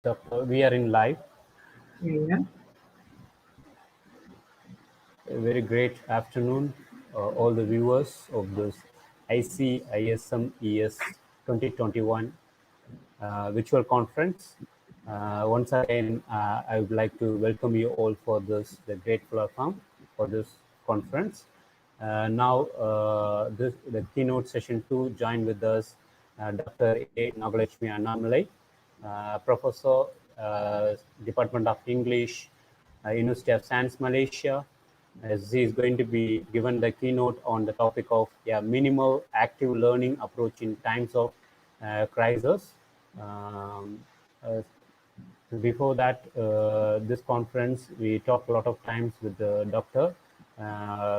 We are in live. Yeah. A very great afternoon, all the viewers of this ICISEMS 2021 virtual conference. Once again, I would like to welcome you all for the great platform for this conference. Now, the keynote session 2, join with us Dr. A. Nagalakshmi Annamalai, Professor, Department of English, University of Science, Malaysia. As he is going to be given the keynote on the topic of minimal active learning approach in times of crisis. Um, uh, Before that, this conference, we talked a lot of times with the doctor,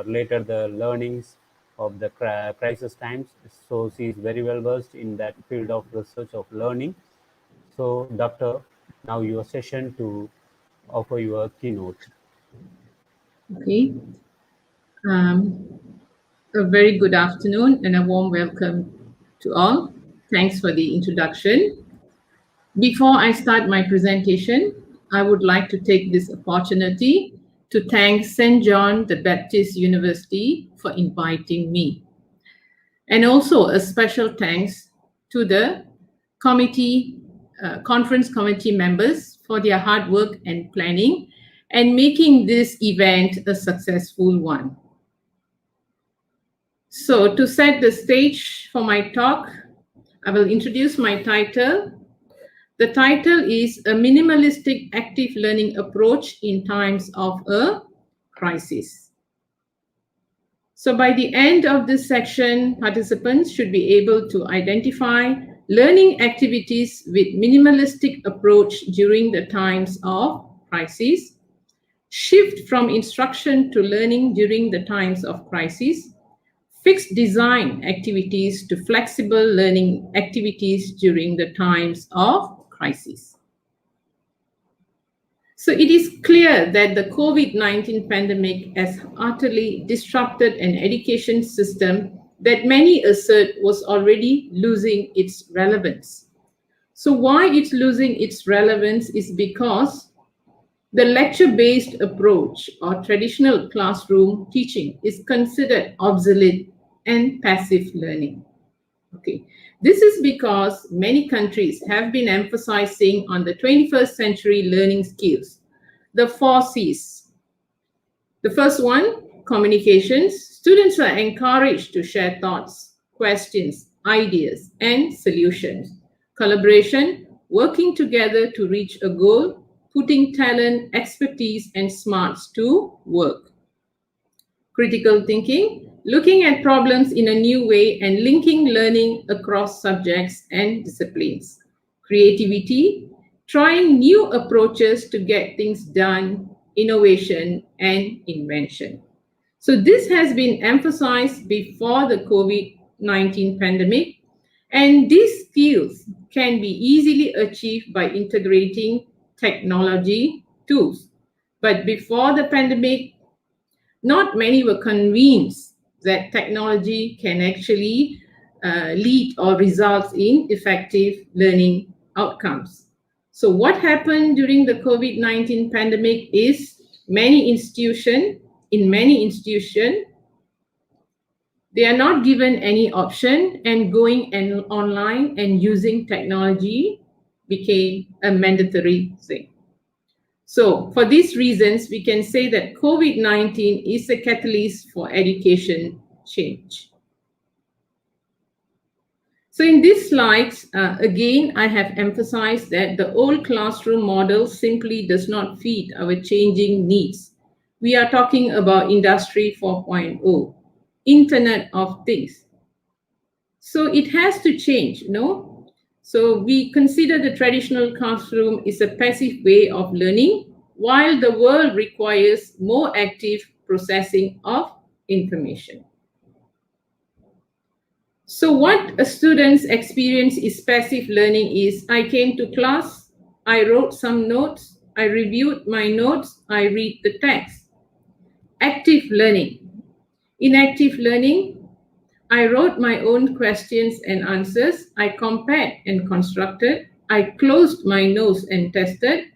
later the learnings of the crisis times. So she is very well versed in that field of research of learning. So doctor, now your session to offer your keynote. Okay. A very good afternoon and a warm welcome to all. Thanks for the introduction. Before I start my presentation, I would like to take this opportunity to thank St.John the Baptist University for inviting me. And also a special thanks to the conference committee members for their hard work and planning and making this event a successful one. So to set the stage for my talk, I will introduce my title. The title is A Minimalistic Active Learning Approach in Times of a Crisis. So by the end of this section, participants should be able to identify learning activities with minimalistic approach during the times of crisis, shift from instruction to learning during the times of crisis, fixed design activities to flexible learning activities during the times of crisis. So it is clear that the COVID-19 pandemic has utterly disrupted an education system that many assert was already losing its relevance. So why it's losing its relevance is because the lecture-based approach or traditional classroom teaching is considered obsolete and passive learning. Okay, this is because many countries have been emphasizing on the 21st century learning skills, the 4 C's. The first one, communications. Students are encouraged to share thoughts, questions, ideas, and solutions. Collaboration, working together to reach a goal, putting talent, expertise, and smarts to work. Critical thinking, looking at problems in a new way and linking learning across subjects and disciplines. Creativity, trying new approaches to get things done, innovation, and invention. So this has been emphasized before the COVID-19 pandemic, and these skills can be easily achieved by integrating technology tools. But before the pandemic, not many were convinced that technology can actually lead or result in effective learning outcomes. So what happened during the COVID-19 pandemic is in many institutions, they are not given any option, and going online and using technology became a mandatory thing. So for these reasons, we can say that COVID-19 is a catalyst for education change. So in these slides, again, I have emphasized that the old classroom model simply does not fit our changing needs. We are talking about Industry 4.0, Internet of Things. So it has to change, no? So we consider the traditional classroom is a passive way of learning, while the world requires more active processing of information. So what a student's experience is passive learning is, I came to class, I wrote some notes, I reviewed my notes, I read the text. Active learning. In active learning, I wrote my own questions and answers, I compared and constructed, I closed my nose and tested,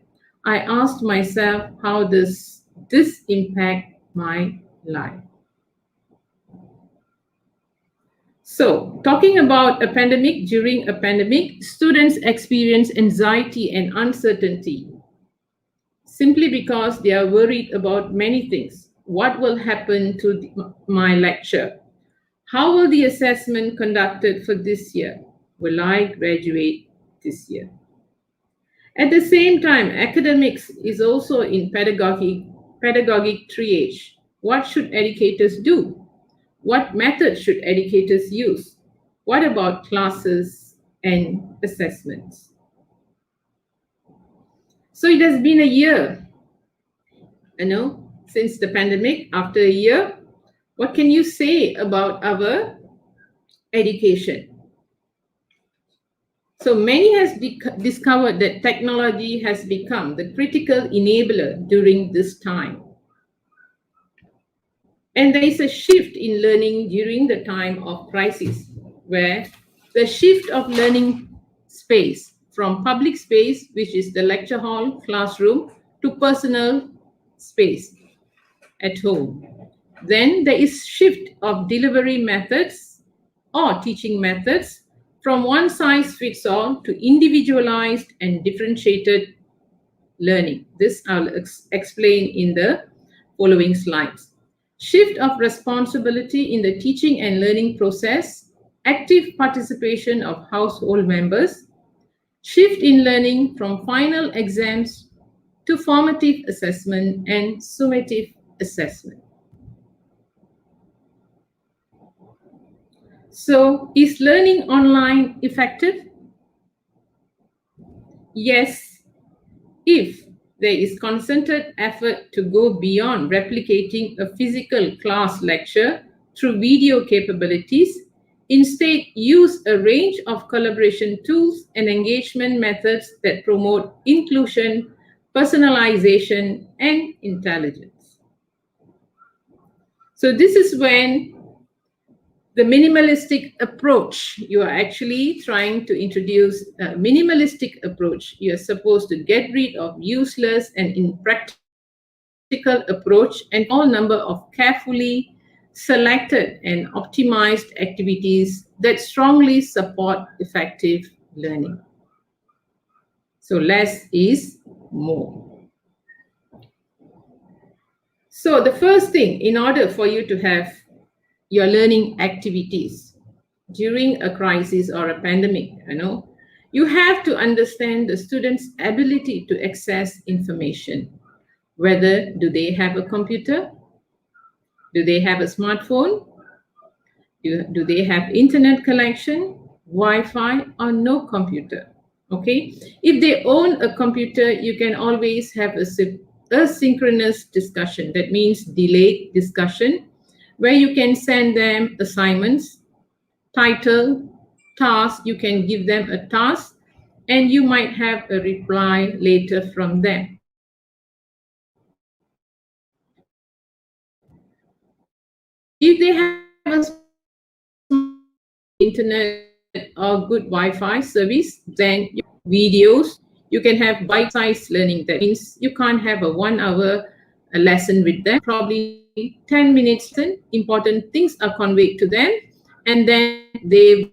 I asked myself, how does this impact my life? So, talking about a pandemic, during a pandemic, students experience anxiety and uncertainty simply because they are worried about many things. What will happen to my lecture? How will the assessment conducted for this year? Will I graduate this year? At the same time, academics is also in pedagogic triage. What should educators do? What methods should educators use? What about classes and assessments? So it has been a year, since the pandemic. After a year, what can you say about our education? So many has discovered that technology has become the critical enabler during this time. And there is a shift in learning during the time of crisis, where the shift of learning space from public space, which is the lecture hall, classroom, to personal space at home. Then there is shift of delivery methods or teaching methods from one size fits all to individualized and differentiated learning. This I'll explain in the following slides. Shift of responsibility in the teaching and learning process, active participation of household members, shift in learning from final exams to formative assessment and summative assessment. So, is learning online effective? Yes, if there is concerted effort to go beyond replicating a physical class lecture through video capabilities, instead use a range of collaboration tools and engagement methods that promote inclusion, personalization, and intelligence. So this is when the minimalistic approach, you are actually trying to introduce a minimalistic approach. You are supposed to get rid of useless and impractical approach and all number of carefully selected and optimized activities that strongly support effective learning. So less is more. So the first thing, in order for you to have your learning activities during a crisis or a pandemic, you have to understand the students' ability to access information. Whether do they have a computer? Do they have a smartphone? Do they have internet connection, Wi-Fi, or no computer? Okay. If they own a computer, you can always have a asynchronous discussion. That means delayed discussion, where you can send them assignments, title, task. You can give them a task, and you might have a reply later from them. If they have a internet or good Wi-Fi service, then videos, you can have bite-sized learning. That means you can't have a 1 hour lesson with them, probably 10 minutes, important things are conveyed to them, and then they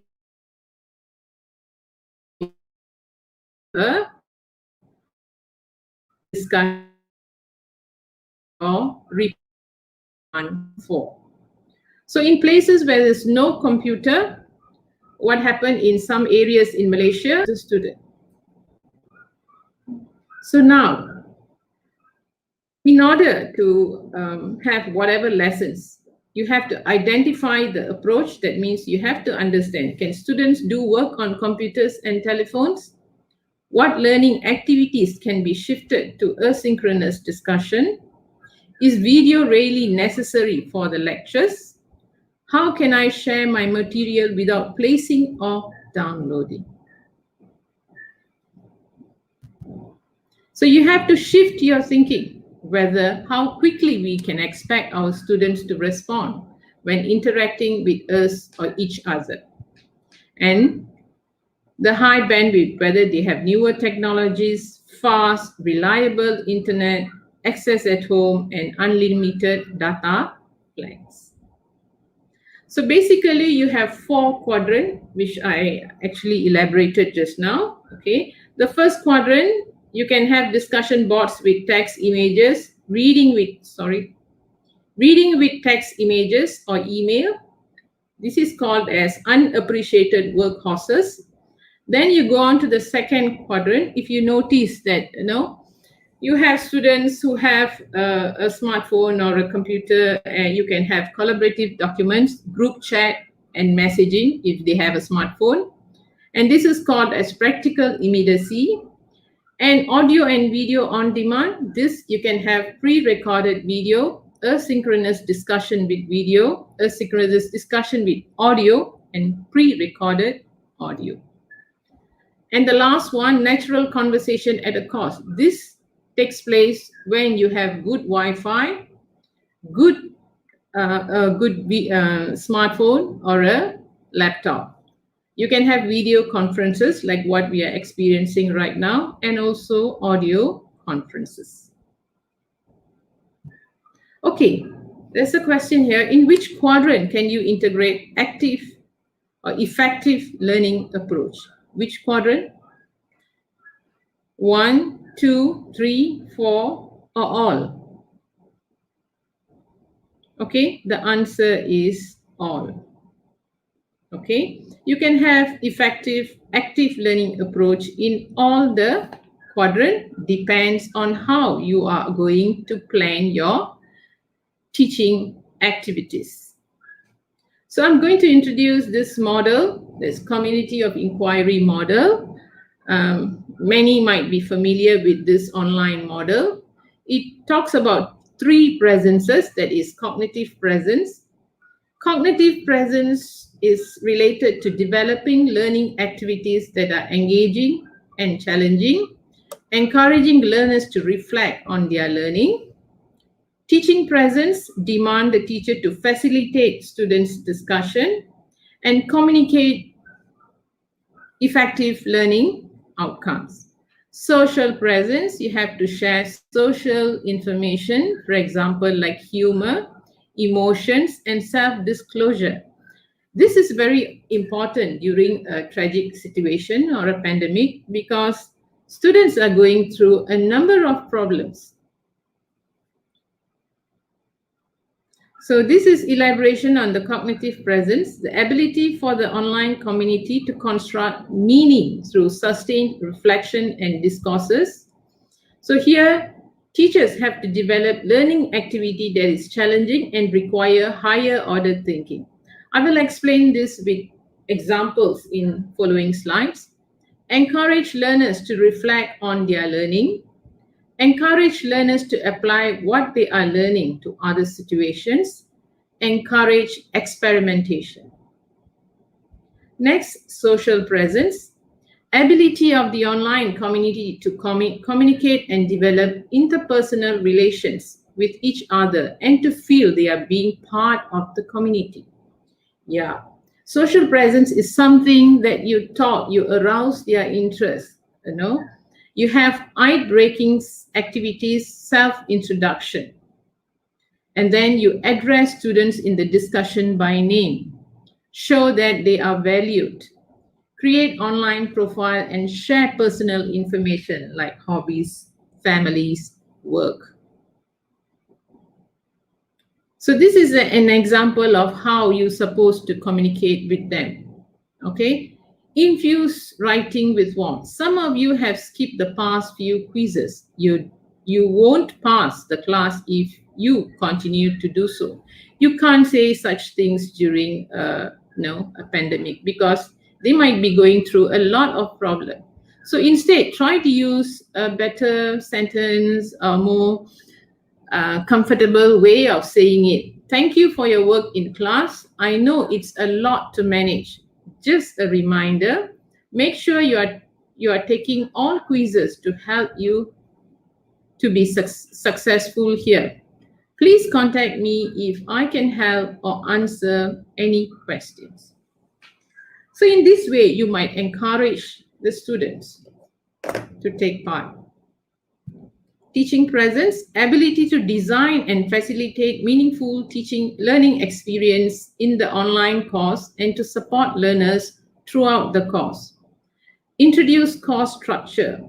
discuss or for. So in places where there's no computer, what happened in some areas in Malaysia, the student. So now, in order to have whatever lessons, you have to identify the approach. That means you have to understand, can students do work on computers and telephones? What learning activities can be shifted to asynchronous discussion? Is video really necessary for the lectures? How can I share my material without placing or downloading? So you have to shift your thinking, whether how quickly we can expect our students to respond when interacting with us or each other. And the high bandwidth, whether they have newer technologies, fast, reliable internet, access at home, and unlimited data plans. So basically, you have 4 quadrants, which I actually elaborated just now. Okay, the first quadrant, you can have discussion boards with text, images, reading with text, images, or email. This is called as unappreciated workhorses. Then you go on to the second quadrant. If you notice that, you have students who have a smartphone or a computer, and you can have collaborative documents, group chat, and messaging if they have a smartphone. And this is called as practical immediacy. And audio and video on demand, this you can have pre-recorded video, asynchronous discussion with video, asynchronous discussion with audio, and pre-recorded audio. And the last one, natural conversation at a cost. This takes place when you have good Wi-Fi, good smartphone or a laptop. You can have video conferences like what we are experiencing right now, and also audio conferences. Okay, there's a question here. In which quadrant can you integrate active or effective learning approach? Which quadrant? 1, 2, 3, 4, or all? Okay, the answer is all. Okay, you can have effective active learning approach in all the quadrant, depends on how you are going to plan your teaching activities. So I'm going to introduce this model, this community of inquiry model. Many might be familiar with this online model. It talks about 3 presences, that is cognitive presence. Cognitive presence is related to developing learning activities that are engaging and challenging, encouraging learners to reflect on their learning. Teaching presence demand the teacher to facilitate students' discussion and communicate effective learning outcomes. Social presence, you have to share social information, for example, like humor, emotions, and self-disclosure. This is very important during a tragic situation or a pandemic because students are going through a number of problems. So this is elaboration on the cognitive presence, the ability for the online community to construct meaning through sustained reflection and discourses. So here, teachers have to develop learning activity that is challenging and require higher order thinking. I will explain this with examples in following slides. Encourage learners to reflect on their learning. Encourage learners to apply what they are learning to other situations. Encourage experimentation. Next, social presence. Ability of the online community to communicate and develop interpersonal relations with each other and to feel they are being part of the community. Yeah, social presence is something that you taught, you arouse their interest, You have eye-breaking activities, self-introduction. And then you address students in the discussion by name. Show that they are valued. Create online profile and share personal information like hobbies, families, work. So this is an example of how you're supposed to communicate with them. Okay. Infuse writing with warmth. Some of you have skipped the past few quizzes. You won't pass the class if you continue to do so. You can't say such things during a pandemic because they might be going through a lot of problems. So instead, try to use a better sentence, a more comfortable way of saying it. Thank you for your work in class. I know it's a lot to manage. Just a reminder, make sure you are taking all quizzes to help you to be successful here. Please contact me if I can help or answer any questions. So in this way, you might encourage the students to take part. Teaching presence, ability to design and facilitate meaningful teaching learning experience in the online course and to support learners throughout the course. Introduce course structure.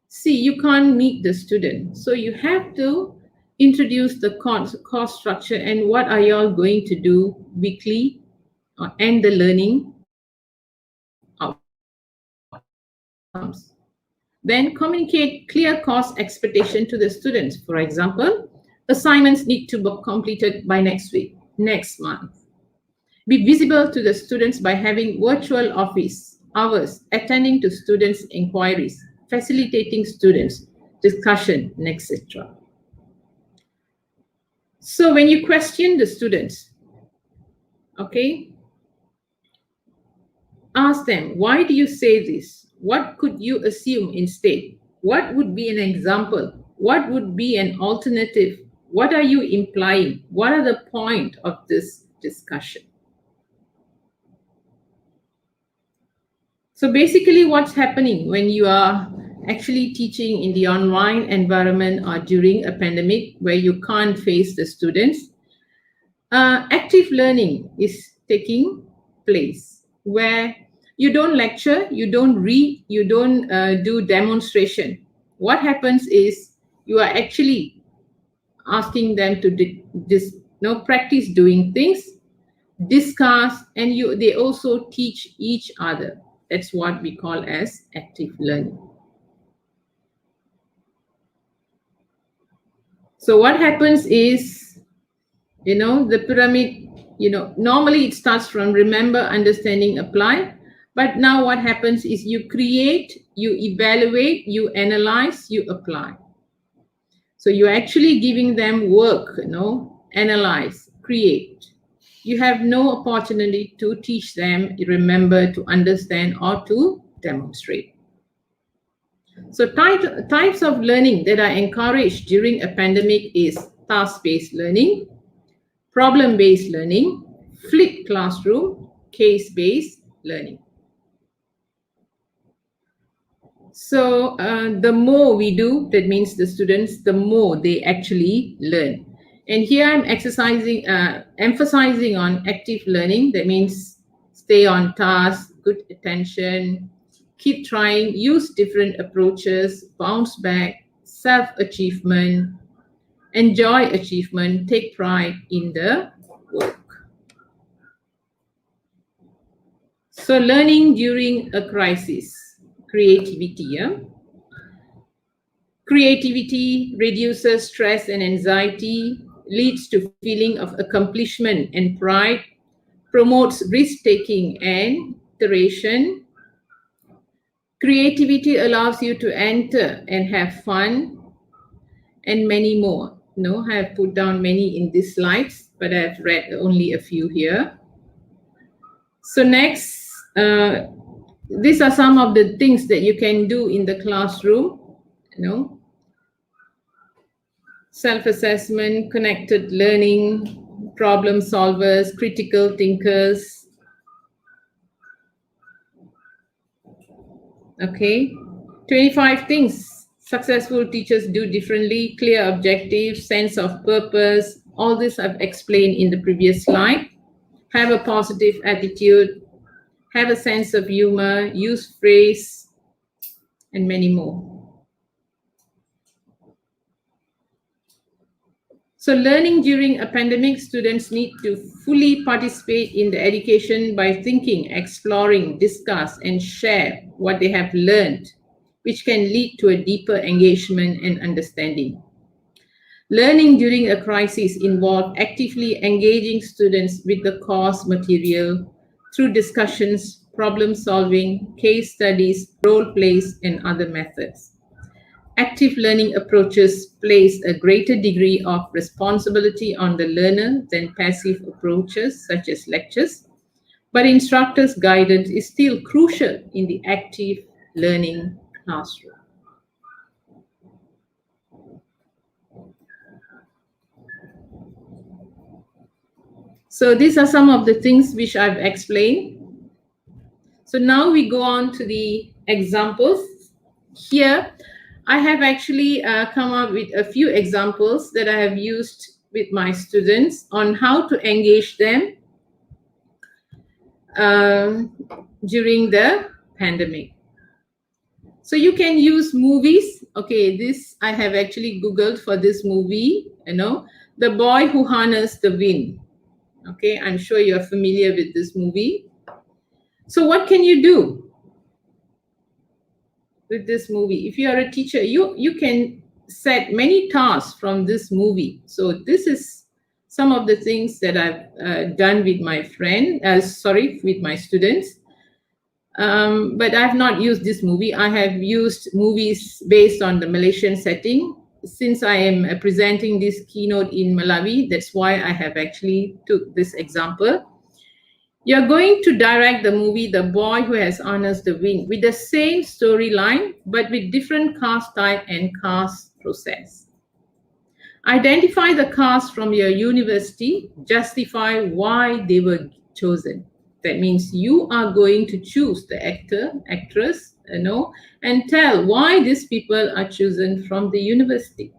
See, you can't meet the student, so you have to introduce the course structure and what are you all going to do weekly and the learning outcomes. Then communicate clear course expectation to the students. For example, assignments need to be completed by next week, next month. Be visible to the students by having virtual office hours, attending to students' inquiries, facilitating students' discussion, etc. So when you question the students, okay, ask them, why do you say this? What could you assume instead? What would be an example? What would be an alternative? What are you implying? What are the point of this discussion? So basically what's happening when you are actually teaching in the online environment or during a pandemic where you can't face the students, active learning is taking place where you don't lecture, you don't read, you don't do demonstration. What happens is you are actually asking them to practice doing things, discuss, and they also teach each other. That's what we call as active learning. So what happens is, the pyramid, normally it starts from remember, understanding, apply. But now what happens is you create, you evaluate, you analyze, you apply. So you're actually giving them work, analyze, create. You have no opportunity to teach them, remember, to understand, or to demonstrate. So types of learning that are encouraged during a pandemic is task-based learning, problem-based learning, flipped classroom, case-based learning. So the more we do, that means the students, the more they actually learn. And here I'm emphasizing on active learning. That means stay on task, good attention, keep trying, use different approaches, bounce back, self-achievement, enjoy achievement, take pride in the work. So learning during a crisis, creativity. Yeah? Creativity reduces stress and anxiety, leads to feeling of accomplishment and pride, promotes risk-taking and iteration. Creativity allows you to enter and have fun, and many more. I have put down many in these slides, but I've read only a few here. So next, these are some of the things that you can do in the classroom. Self-assessment, connected learning, problem solvers, critical thinkers. Okay, 25 things successful teachers do differently, clear objectives, sense of purpose. All this I've explained in the previous slide. Have a positive attitude, have a sense of humor, use phrase, and many more. So learning during a pandemic, students need to fully participate in the education by thinking, exploring, discuss, and share what they have learned, which can lead to a deeper engagement and understanding. Learning during a crisis involves actively engaging students with the course material through discussions, problem solving, case studies, role plays, and other methods. Active learning approaches place a greater degree of responsibility on the learner than passive approaches such as lectures, but instructors' guidance is still crucial in the active learning classroom. So these are some of the things which I've explained. So now we go on to the examples. Here, I have actually come up with a few examples that I have used with my students on how to engage them during the pandemic. So you can use movies. Okay, this I have actually Googled for this movie, The Boy Who Harnessed the Wind. Okay, I'm sure you're familiar with this movie. So what can you do with this movie? If you are a teacher, you can set many tasks from this movie. So this is some of the things that I've done with my with my students. But I've not used this movie. I have used movies based on the Malaysian setting. Since I am presenting this keynote in Malawi, that's why I have actually took this example. You're going to direct the movie The Boy Who Has Harnessed the Wind with the same storyline, but with different cast type and cast process. Identify the cast from your university, justify why they were chosen. That means you are going to choose the actor, actress, and tell why these people are chosen from the university.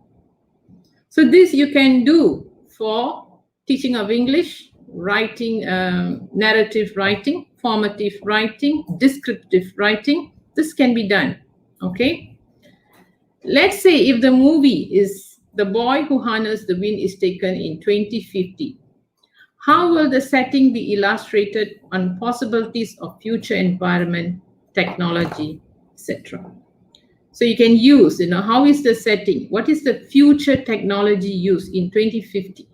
So this you can do for teaching of English, writing, narrative writing, formative writing, descriptive writing. This can be done, okay? Let's say if the movie is The Boy Who Harnessed the Wind is taken in 2050. How will the setting be illustrated on possibilities of future environment, technology, etc.? So you can use, how is the setting? What is the future technology used in 2050?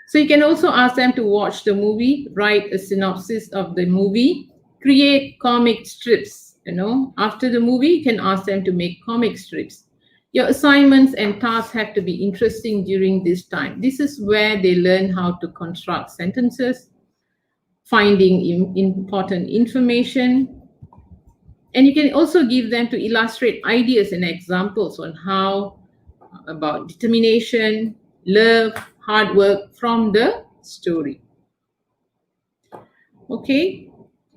So you can also ask them to watch the movie, write a synopsis of the movie, create comic strips. After the movie, you can ask them to make comic strips. Your assignments and tasks have to be interesting during this time. This is where they learn how to construct sentences, finding important information. And you can also give them to illustrate ideas and examples on how about determination, love, hard work from the story. Okay.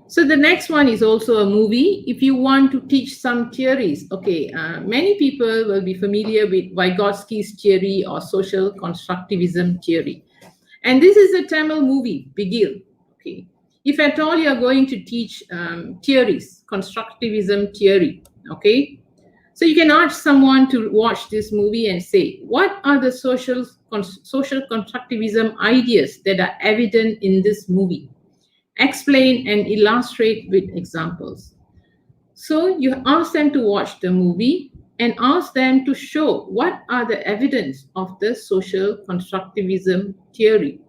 So the next one is also a movie. If you want to teach some theories, many people will be familiar with Vygotsky's theory or social constructivism theory. And this is a Tamil movie, Bigil. Okay. If at all you are going to teach theories, constructivism theory, okay, so you can ask someone to watch this movie and say, what are the social constructivism ideas that are evident in this movie? Explain and illustrate with examples. So you ask them to watch the movie and ask them to show what are the evidence of the social constructivism theory.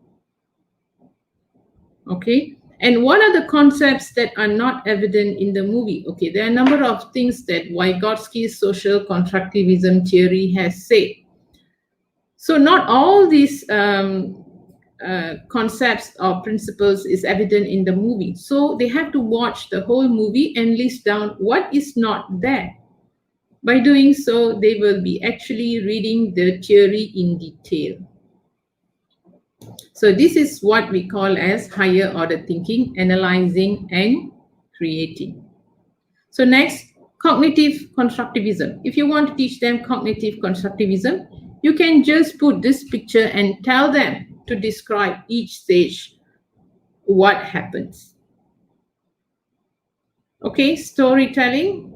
Okay, and what are the concepts that are not evident in the movie? Okay, there are a number of things that Vygotsky's social constructivism theory has said. So not all these concepts or principles is evident in the movie. So they have to watch the whole movie and list down what is not there. By doing so, they will be actually reading the theory in detail. So this is what we call as higher order thinking, analyzing and creating. So next, cognitive constructivism. If you want to teach them cognitive constructivism, you can just put this picture and tell them to describe each stage, what happens. Okay, storytelling.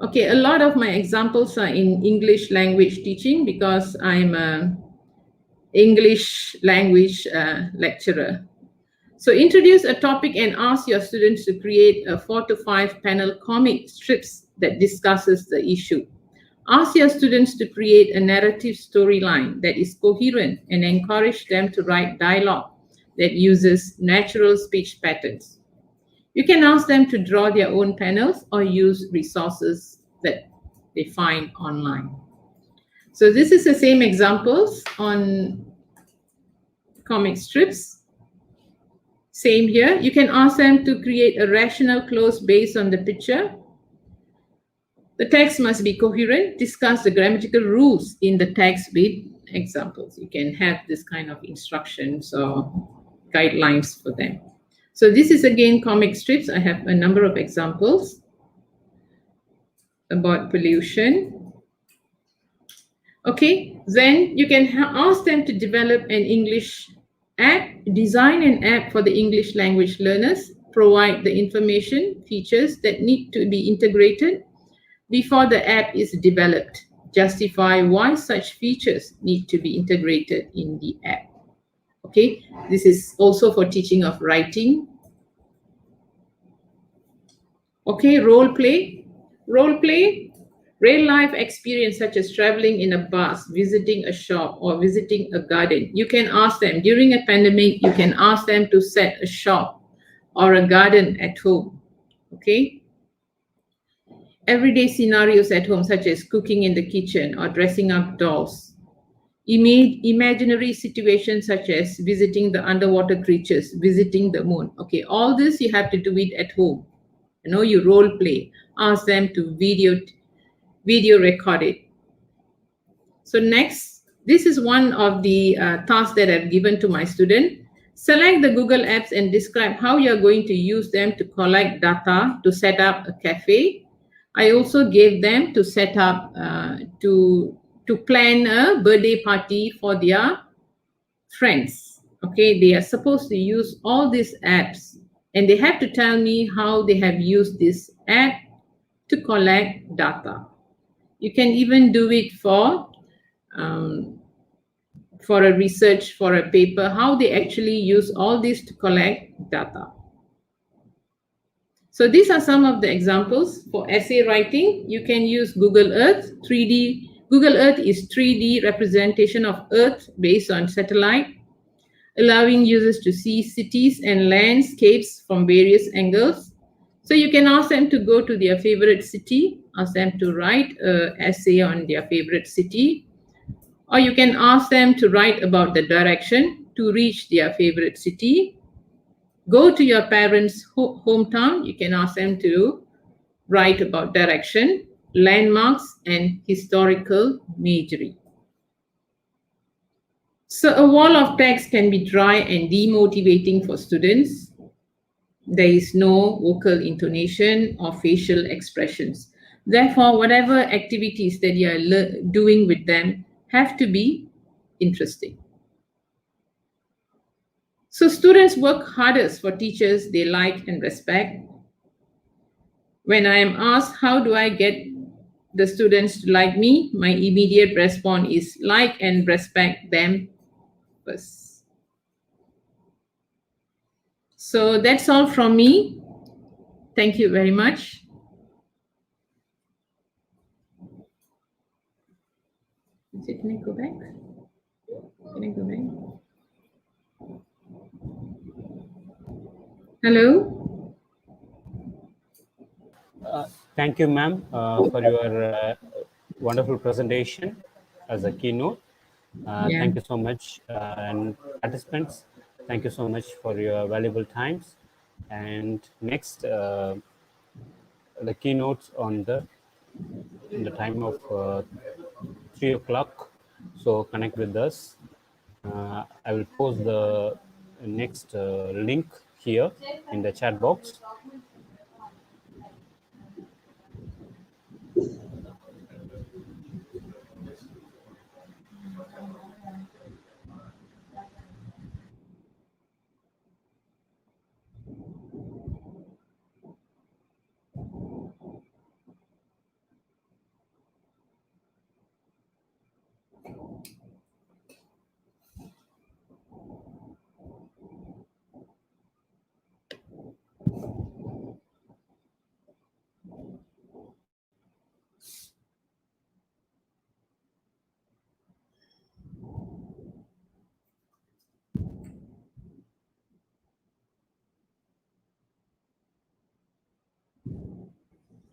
Okay, a lot of my examples are in English language teaching because I'm an English language lecturer. So introduce a topic and ask your students to create a 4 to 5 panel comic strips that discusses the issue. Ask your students to create a narrative storyline that is coherent and encourage them to write dialogue that uses natural speech patterns. You can ask them to draw their own panels or use resources that they find online. So this is the same examples on comic strips. Same here. You can ask them to create a rational clause based on the picture. The text must be coherent. Discuss the grammatical rules in the text with examples. You can have this kind of instructions or guidelines for them. So this is again comic strips. I have a number of examples about pollution. Okay, then you can ask them to develop an English app, design an app for the English language learners, provide the information, features that need to be integrated before the app is developed, justify why such features need to be integrated in the app. Okay, this is also for teaching of writing. Okay, role play. Role play, real life experience such as traveling in a bus, visiting a shop, or visiting a garden. You can ask them during a pandemic, you can ask them to set a shop or a garden at home. Okay. Everyday scenarios at home, such as cooking in the kitchen or dressing up dolls. Imaginary situations such as visiting the underwater creatures, visiting the moon. Okay, all this you have to do it at home. You know, you role play. Ask them to video record it. So next, this is one of the tasks that I've given to my student. Select the Google apps and describe how you're going to use them to collect data to set up a cafe. I also gave them to set up, to plan a birthday party for their friends. Okay, they are supposed to use all these apps and they have to tell me how they have used this app to collect data. You can even do it for a research, for a paper, how they actually use all this to collect data. So these are some of the examples. For essay writing, you can use Google Earth 3D. Google Earth is 3D representation of Earth based on satellite, allowing users to see cities and landscapes from various angles. So you can ask them to go to their favorite city, ask them to write an essay on their favorite city, or you can ask them to write about the direction to reach their favorite city. Go to your parents' hometown, you can ask them to write about direction, landmarks, and historical imagery. So a wall of text can be dry and demotivating for students. There is no vocal intonation or facial expressions. Therefore, whatever activities that you are doing with them have to be interesting. So students work hardest for teachers they like and respect. When I am asked, how do I get the students to like me? My immediate response is like and respect them first. So that's all from me. Thank you very much. Can I go back? Can I go back? Hello? Thank you, ma'am, for your wonderful presentation as a keynote. Yeah. Thank you so much. And participants, thank you so much for your valuable times. And next, the keynotes in the time of 3 o'clock. So connect with us. I will post the next link here in the chat box.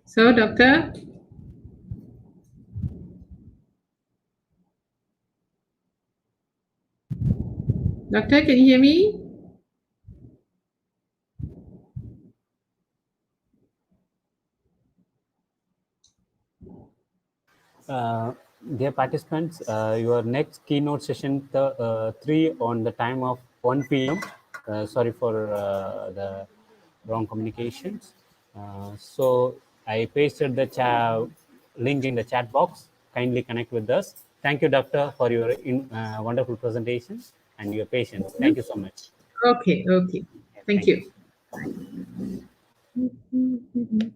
So, Doctor? Doctor, can you hear me? Dear participants, your next keynote session 3 on the time of 1 p.m. Sorry for the wrong communications. So I pasted the link in the chat box. Kindly connect with us. Thank you, Doctor, for your wonderful presentation and your patience. Thank you so much. Okay, okay. Yeah, Thank thank you. you.